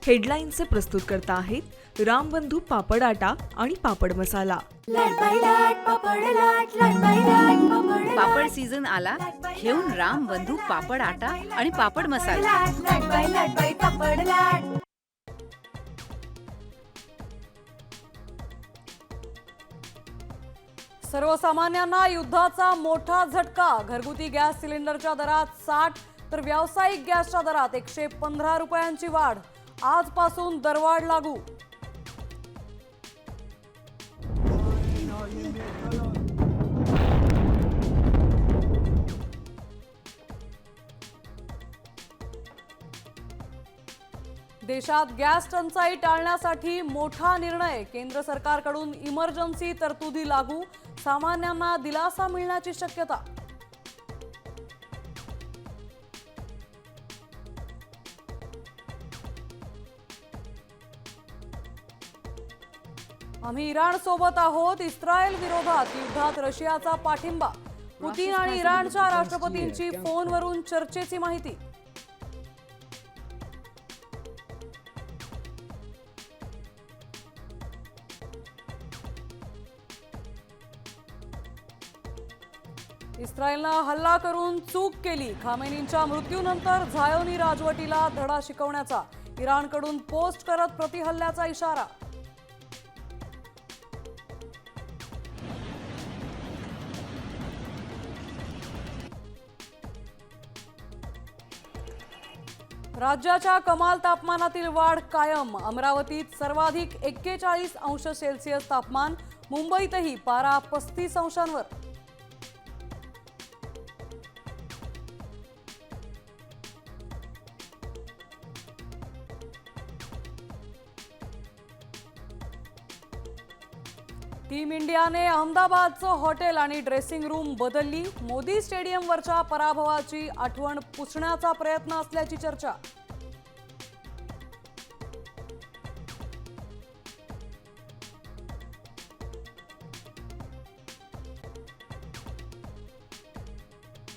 हेडलाईनचे प्रस्तुतकर्ता आहेत रामबंधू पापड आटा आणि पापड मसाला। पापड सीझन आला, घेऊन रामबंधू पापड आटा आणि पापड मसाला। सर्वसामान्यांना युद्धाचा मोठा झटका। घरगुती गॅस सिलेंडरच्या दरात 60 तर व्यावसायिक गॅसच्या दरात 115 रुपयांची वाढ। आजपासून दरवाढ लागू। देशात गॅस टंचाई टाळण्यासाठी मोठा निर्णय। केंद्र सरकारकडून इमर्जन्सी तरतुदी लागू। सामान्यांना दिलासा मिळण्याची शक्यता। आम्ही इराण सोबत आहोत। इस्रायल विरोधात युद्धात रशियाचा पाठिंबा। पुतीन आणि इराणच्या राष्ट्रपतींची फोनवरून चर्चेची माहिती। इस्रायलनं हल्ला करून चूक केली। खामेनींच्या मृत्यूनंतर झायोनी राजवटीला धडा शिकवण्याचा इराणकडून पोस्ट करत प्रतिहल्ल्याचा इशारा। राज्याच्या कमाल तापमानातील वाढ कायम। अमरावतीत सर्वाधिक 41 अंश सेल्सिअस तापमान। मुंबईतही पारा 35 अंशांवर। टीम इंडियाने अहमदाबादचं हॉटेल आणि ड्रेसिंग रूम बदलली। मोदी स्टेडियमवरच्या पराभवाची आठवण पुसण्याचा प्रयत्न असल्याची चर्चा।